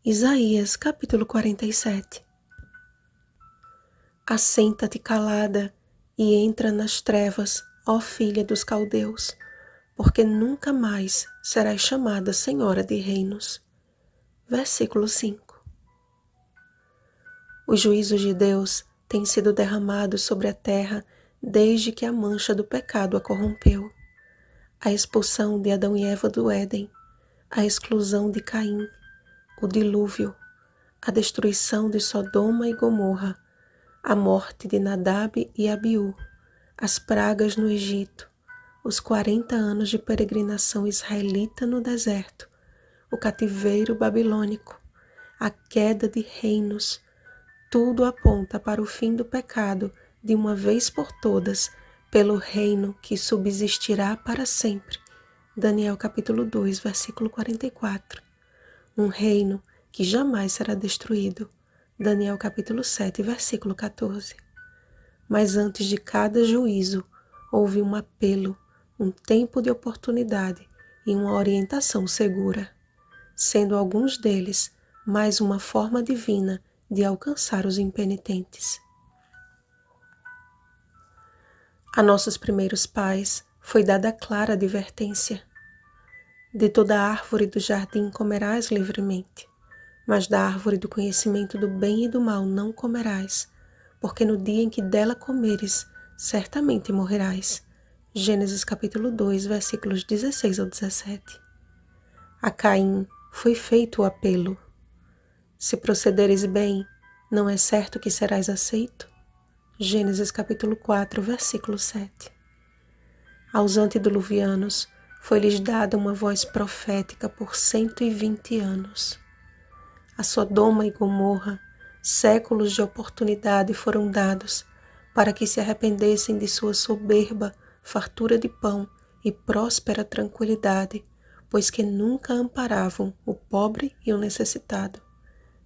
Isaías capítulo 47. Assenta-te calada e entra nas trevas, ó filha dos caldeus, porque nunca mais serás chamada senhora de reinos. Versículo 5. Os juízos de Deus têm sido derramados sobre a terra desde que a mancha do pecado a corrompeu. A expulsão de Adão e Eva do Éden, a exclusão de Caim, o dilúvio, a destruição de Sodoma e Gomorra, a morte de Nadab e Abiú, as pragas no Egito, os 40 anos de peregrinação israelita no deserto, o cativeiro babilônico, a queda de reinos, tudo aponta para o fim do pecado de uma vez por todas, pelo reino que subsistirá para sempre. Daniel capítulo 2, versículo 44. Um reino que jamais será destruído. Daniel capítulo 7, versículo 14. Mas antes de cada juízo, houve um apelo, um tempo de oportunidade e uma orientação segura, sendo alguns deles mais uma forma divina de alcançar os impenitentes. A nossos primeiros pais foi dada a clara advertência: de toda árvore do jardim comerás livremente, mas da árvore do conhecimento do bem e do mal não comerás, porque no dia em que dela comeres, certamente morrerás. Gênesis capítulo 2, versículos 16 ao 17. A Caim foi feito o apelo: se procederes bem, não é certo que serás aceito? Gênesis capítulo 4, versículo 7. Aos antediluvianos foi-lhes dada uma voz profética por 120 anos. A Sodoma e Gomorra, séculos de oportunidade foram dados para que se arrependessem de sua soberba, fartura de pão e próspera tranquilidade, pois que nunca amparavam o pobre e o necessitado.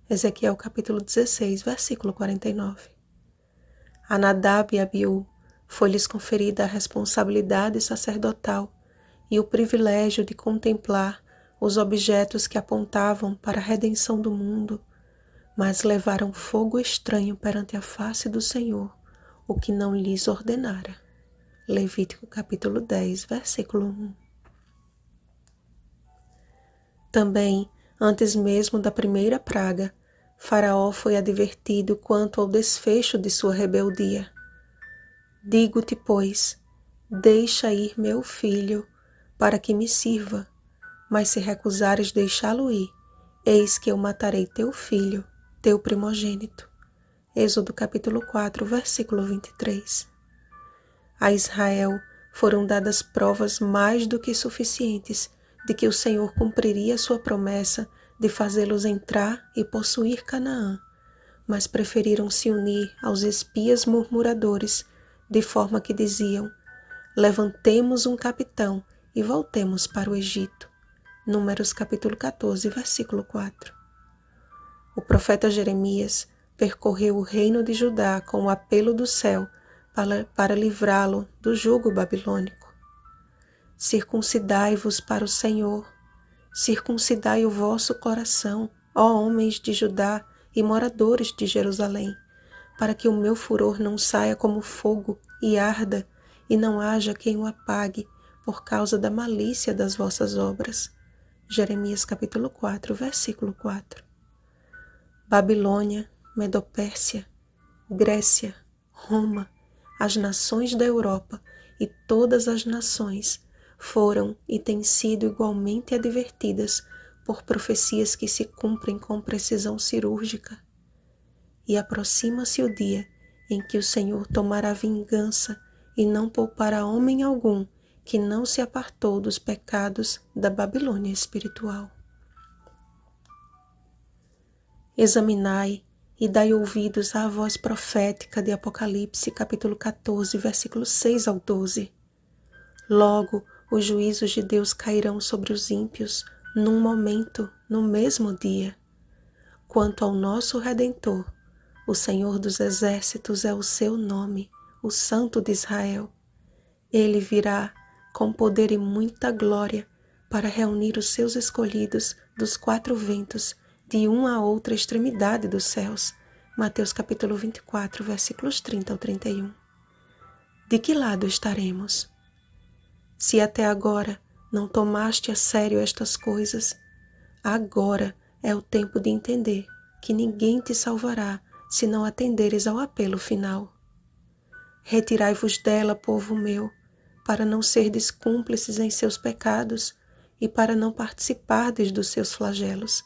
Ezequiel capítulo 16, versículo 49. A Nadab e Abiú foi-lhes conferida a responsabilidade sacerdotal e o privilégio de contemplar os objetos que apontavam para a redenção do mundo, mas levaram fogo estranho perante a face do Senhor, o que não lhes ordenara. Levítico capítulo 10, versículo 1. Também, antes mesmo da primeira praga, Faraó foi advertido quanto ao desfecho de sua rebeldia. Digo-te, pois, deixa ir meu filho, para que me sirva, mas se recusares deixá-lo ir, eis que eu matarei teu filho, teu primogênito. Êxodo capítulo 4, versículo 23. A Israel foram dadas provas mais do que suficientes de que o Senhor cumpriria sua promessa de fazê-los entrar e possuir Canaã, mas preferiram se unir aos espias murmuradores, de forma que diziam: levantemos um capitão e voltemos para o Egito. Números capítulo 14, versículo 4. O profeta Jeremias percorreu o reino de Judá com o apelo do céu para livrá-lo do jugo babilônico. Circuncidai-vos para o Senhor, circuncidai o vosso coração, ó homens de Judá e moradores de Jerusalém, para que o meu furor não saia como fogo e arda, e não haja quem o apague por causa da malícia das vossas obras. Jeremias capítulo 4, versículo 4. Babilônia, Medopérsia, Grécia, Roma, as nações da Europa e todas as nações foram e têm sido igualmente advertidas por profecias que se cumprem com precisão cirúrgica. E aproxima-se o dia em que o Senhor tomará vingança e não poupará homem algum que não se apartou dos pecados da Babilônia espiritual. Examinai e dai ouvidos à voz profética de Apocalipse, capítulo 14, versículos 6 ao 12. Logo, os juízos de Deus cairão sobre os ímpios, num momento, no mesmo dia. Quanto ao nosso Redentor, o Senhor dos Exércitos é o seu nome, o Santo de Israel. Ele virá com poder e muita glória para reunir os seus escolhidos dos 4 ventos, de uma a outra extremidade dos céus. Mateus capítulo 24, versículos 30 ao 31. De que lado estaremos? Se até agora não tomaste a sério estas coisas, agora é o tempo de entender que ninguém te salvará se não atenderes ao apelo final. Retirai-vos dela, povo meu, para não serdes cúmplices em seus pecados e para não participardes dos seus flagelos.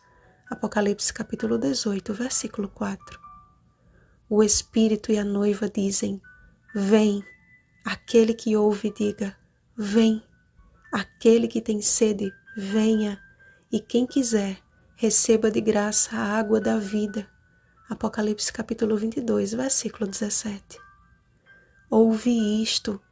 Apocalipse capítulo 18, versículo 4. O Espírito e a noiva dizem: vem. Aquele que ouve, diga: vem. Aquele que tem sede, venha. E quem quiser, receba de graça a água da vida. Apocalipse capítulo 22, versículo 17. Ouve isto.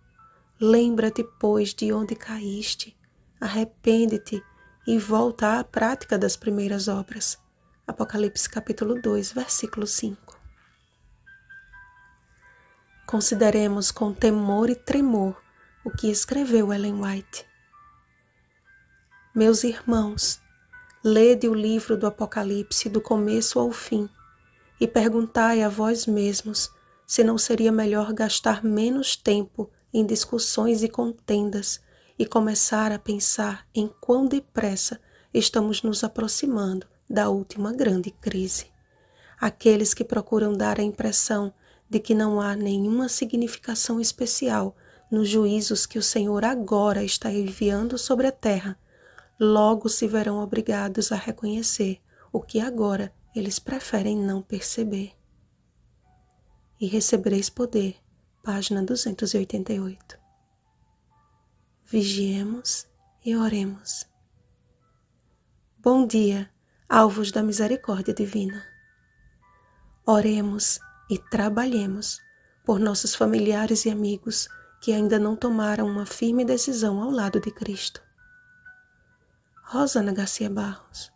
Lembra-te, pois, de onde caíste. Arrepende-te e volta à prática das primeiras obras. Apocalipse capítulo 2, versículo 5. Consideremos com temor e tremor o que escreveu Ellen White. Meus irmãos, lede o livro do Apocalipse do começo ao fim e perguntai a vós mesmos se não seria melhor gastar menos tempo em discussões e contendas e começar a pensar em quão depressa estamos nos aproximando da última grande crise. Aqueles que procuram dar a impressão de que não há nenhuma significação especial nos juízos que o Senhor agora está enviando sobre a terra, logo se verão obrigados a reconhecer o que agora eles preferem não perceber. E recebereis poder, página 288. Vigiemos e oremos. Bom dia, alvos da misericórdia divina. Oremos e trabalhemos por nossos familiares e amigos que ainda não tomaram uma firme decisão ao lado de Cristo. Rosana Garcia Barros.